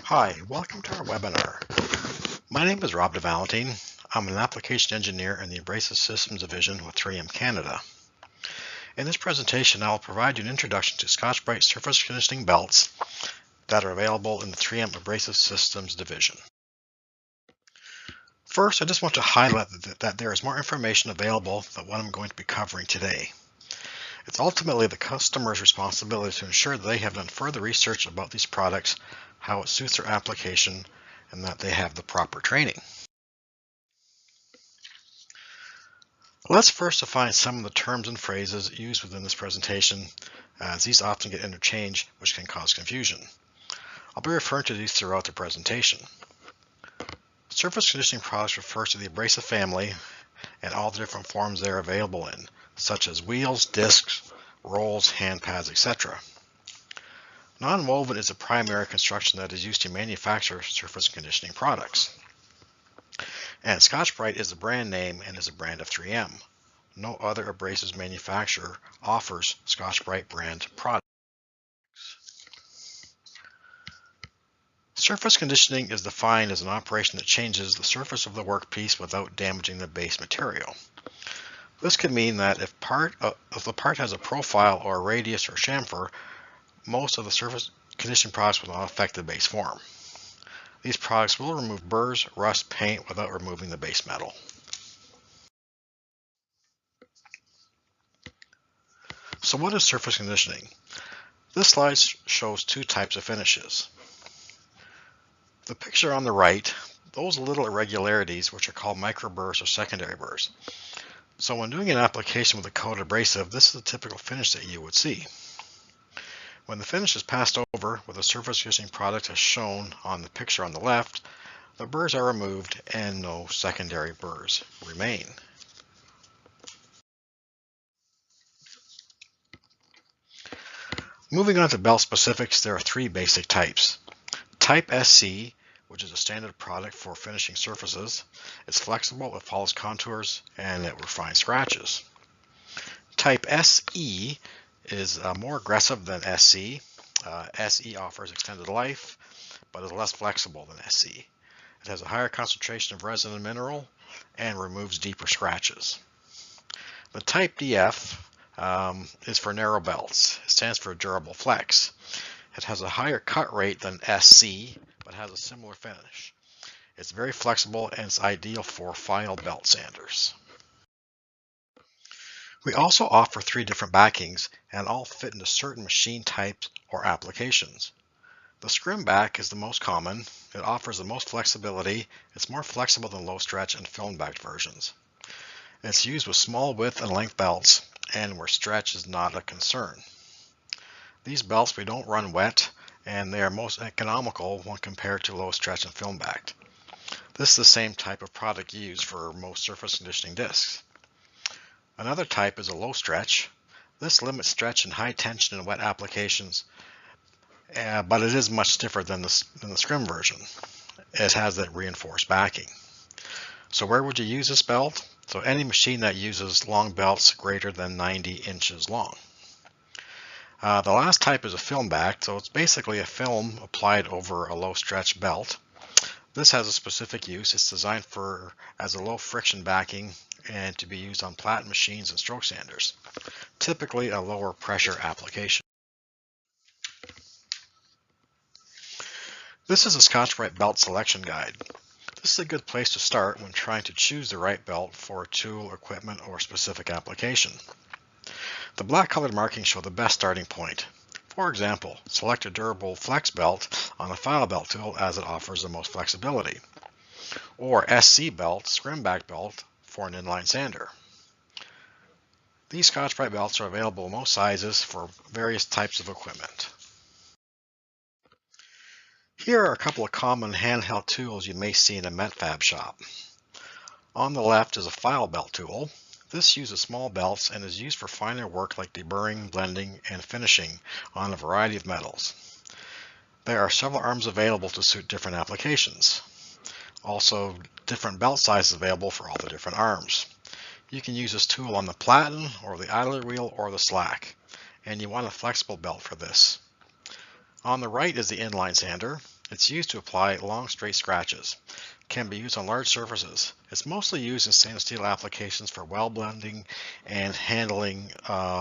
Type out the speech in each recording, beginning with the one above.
Hi, welcome to our webinar. My name is Rob DeValentine. I'm an application engineer in the Abrasive Systems Division with 3M Canada. In this presentation, I will provide you an introduction to Scotch-Brite surface conditioning belts that are available in the 3M Abrasive Systems Division. First, I just want to highlight that there is more information available than what I'm going to be covering today. It's ultimately the customer's responsibility to ensure that they have done further research about these products, how it suits their application, and that they have the proper training. Let's first define some of the terms and phrases used within this presentation, as these often get interchanged, which can cause confusion. I'll be referring to these throughout the presentation. Surface conditioning products refers to the abrasive family and all the different forms they are available in, such as wheels, discs, rolls, hand pads, etc. Non-woven is a primary construction that is used to manufacture surface conditioning products. And Scotch-Brite is a brand name and is a brand of 3M. No other abrasives manufacturer offers Scotch-Brite brand products. Surface conditioning is defined as an operation that changes the surface of the workpiece without damaging the base material. This could mean that if the part has a profile or a radius or chamfer, most of the surface conditioning products will not affect the base form. These products will remove burrs, rust, paint without removing the base metal. So what is surface conditioning? This slide shows two types of finishes. The picture on the right, those little irregularities, which are called microburrs or secondary burrs. So when doing an application with a coated abrasive, this is the typical finish that you would see. When the finish is passed over with a surface conditioning product as shown on the picture on the left, the burrs are removed and no secondary burrs remain. Moving on to belt specifics, there are three basic types. Type SC, which is a standard product for finishing surfaces. It's flexible, it follows contours, and it refines scratches. Type SE is more aggressive than SC. SE offers extended life, but is less flexible than SC. It has a higher concentration of resin and mineral, and removes deeper scratches. The Type DF is for narrow belts. It stands for durable flex. It has a higher cut rate than SC, but has a similar finish. It's very flexible and it's ideal for file belt sanders. We also offer three different backings and all fit into certain machine types or applications. The scrim back is the most common. It offers the most flexibility. It's more flexible than low stretch and film backed versions. It's used with small width and length belts and where stretch is not a concern. These belts we don't run wet and they are most economical when compared to low stretch and film backed. This is the same type of product used for most surface conditioning discs. Another type is a low stretch. This limits stretch in high tension and wet applications, but it is much stiffer than the scrim version. It has that reinforced backing. So where would you use this belt? So any machine that uses long belts greater than 90 inches long. The last type is a film back, so it's basically a film applied over a low stretch belt. This has a specific use. It's designed as a low friction backing and to be used on platen machines and stroke sanders, typically a lower pressure application. This is a Scotch-Brite belt selection guide. This is a good place to start when trying to choose the right belt for a tool, equipment, or specific application. The black colored markings show the best starting point. For example, select a durable flex belt on a file belt tool as it offers the most flexibility, or SC belt, scrim back belt, for an inline sander. These Scotch-Brite belts are available in most sizes for various types of equipment. Here are a couple of common handheld tools you may see in a metfab shop. On the left is a file belt tool. This uses small belts and is used for finer work like deburring, blending, and finishing on a variety of metals. There are several arms available to suit different applications. Also, different belt sizes available for all the different arms. You can use this tool on the platen or the idler wheel or the slack, and you want a flexible belt for this. On the right is the inline sander. It's used to apply long straight scratches. It can be used on large surfaces. It's mostly used in stainless steel applications for weld blending and handling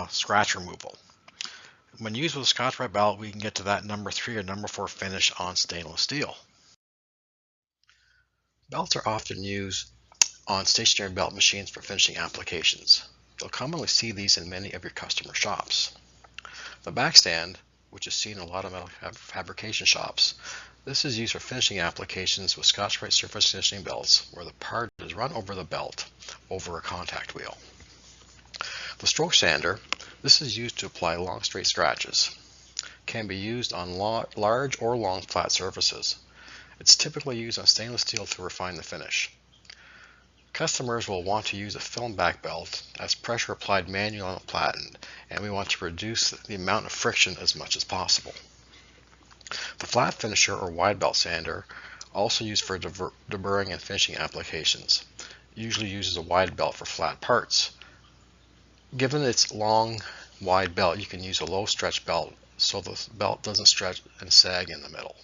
scratch removal. When used with a Scotch-Brite belt, we can get to that number 3 or number 4 finish on stainless steel. Belts are often used on stationary belt machines for finishing applications. You'll commonly see these in many of your customer shops. The backstand, which is seen in a lot of metal fabrication shops, this is used for finishing applications with Scotch-Brite surface finishing belts where the part is run over the belt over a contact wheel. The stroke sander, this is used to apply long straight scratches. Can be used on large or long flat surfaces. It's typically used on stainless steel to refine the finish. Customers will want to use a film back belt as pressure applied manually on a platen, and we want to reduce the amount of friction as much as possible. The flat finisher or wide belt sander, also used for deburring and finishing applications, usually uses a wide belt for flat parts. Given its long, wide belt, you can use a low stretch belt so the belt doesn't stretch and sag in the middle.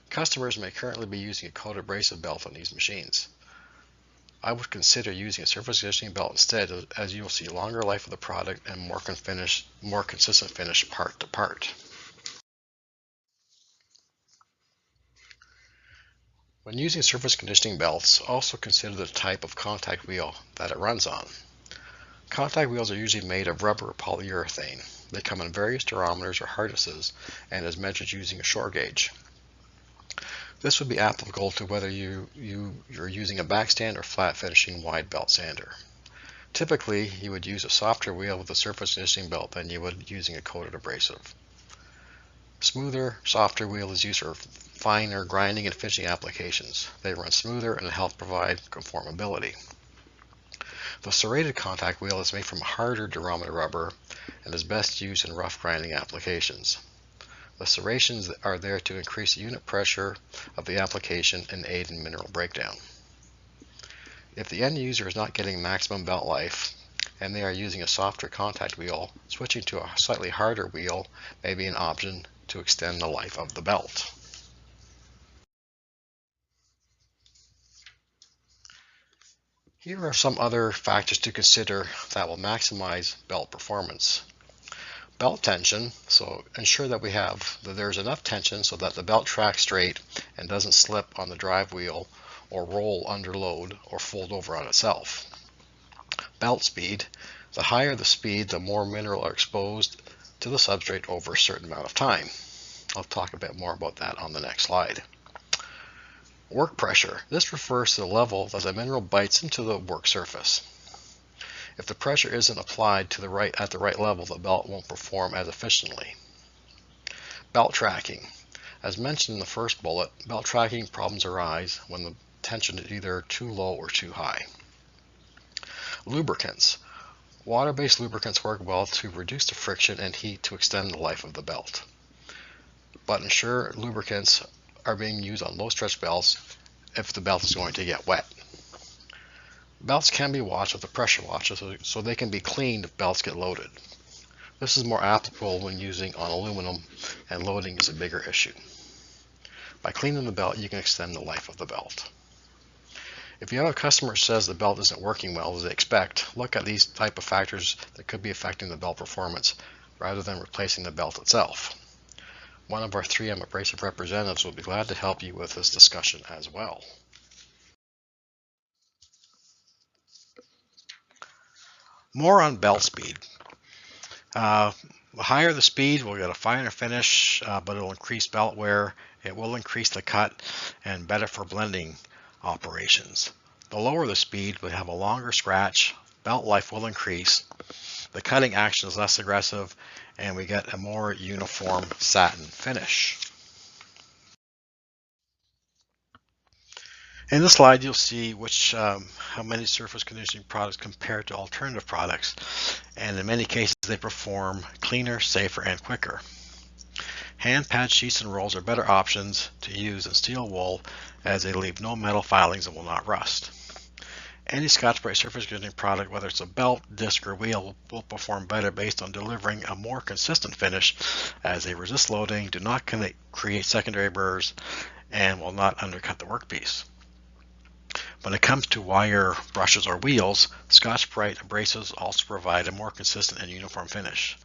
Customers may currently be using a coated abrasive belt on these machines. I would consider using a surface conditioning belt instead, as you will see longer life of the product and more consistent finish part to part. When using surface conditioning belts, also consider the type of contact wheel that it runs on. Contact wheels are usually made of rubber or polyurethane. They come in various diameters or harnesses and is measured using a shore gauge. This would be applicable to whether you're using a backstand or flat finishing wide belt sander. Typically, you would use a softer wheel with a surface conditioning belt than you would using a coated abrasive. Smoother, softer wheel is used for finer grinding and finishing applications. They run smoother and help provide conformability. The serrated contact wheel is made from harder durometer rubber and is best used in rough grinding applications. The serrations are there to increase the unit pressure of the application and aid in mineral breakdown. If the end user is not getting maximum belt life and they are using a softer contact wheel, switching to a slightly harder wheel may be an option to extend the life of the belt. Here are some other factors to consider that will maximize belt performance. Belt tension, so ensure that there's enough tension so that the belt tracks straight and doesn't slip on the drive wheel or roll under load or fold over on itself. Belt speed, the higher the speed, the more mineral are exposed to the substrate over a certain amount of time. I'll talk a bit more about that on the next slide. Work pressure, this refers to the level that the mineral bites into the work surface. If the pressure isn't applied at the right level, the belt won't perform as efficiently. Belt tracking. As mentioned in the first bullet, belt tracking problems arise when the tension is either too low or too high. Lubricants. Water-based lubricants work well to reduce the friction and heat to extend the life of the belt. But ensure lubricants are being used on low stretch belts if the belt is going to get wet. Belts can be washed with a pressure washer so they can be cleaned if belts get loaded. This is more applicable when using on aluminum and loading is a bigger issue. By cleaning the belt, you can extend the life of the belt. If you have a customer who says the belt isn't working well as they expect, look at these type of factors that could be affecting the belt performance rather than replacing the belt itself. One of our 3M abrasive representatives will be glad to help you with this discussion as well. More on belt speed. The higher the speed, we'll get a finer finish, but it'll increase belt wear. It will increase the cut and better for blending operations. The lower the speed, we have a longer scratch. Belt life will increase. The cutting action is less aggressive, and we get a more uniform satin finish. In this slide, you'll see how many surface conditioning products compare to alternative products, and in many cases they perform cleaner, safer, and quicker. Hand pad sheets and rolls are better options to use than steel wool as they leave no metal filings and will not rust. Any Scotch-Brite surface conditioning product, whether it's a belt, disc, or wheel, will perform better based on delivering a more consistent finish, as they resist loading, do not create secondary burrs, and will not undercut the workpiece. When it comes to wire brushes or wheels, Scotch-Brite abrasives also provide a more consistent and uniform finish.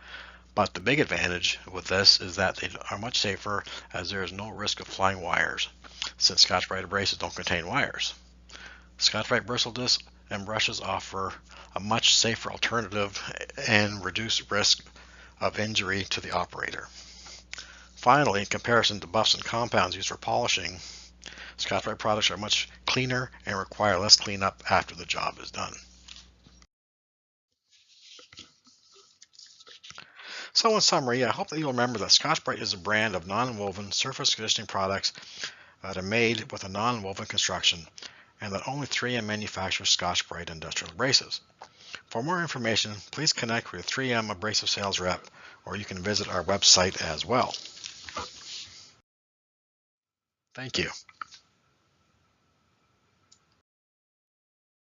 But the big advantage with this is that they are much safer, as there is no risk of flying wires, since Scotch-Brite abrasives don't contain wires. Scotch-Brite bristle discs and brushes offer a much safer alternative and reduce risk of injury to the operator. Finally, in comparison to buffs and compounds used for polishing, Scotch-Brite products are much cleaner and require less cleanup after the job is done. So in summary, I hope that you'll remember that Scotch-Brite is a brand of non-woven surface conditioning products that are made with a non-woven construction, and that only 3M manufactures Scotch-Brite industrial abrasives. For more information, please connect with your 3M abrasive sales rep, or you can visit our website as well. Thank you.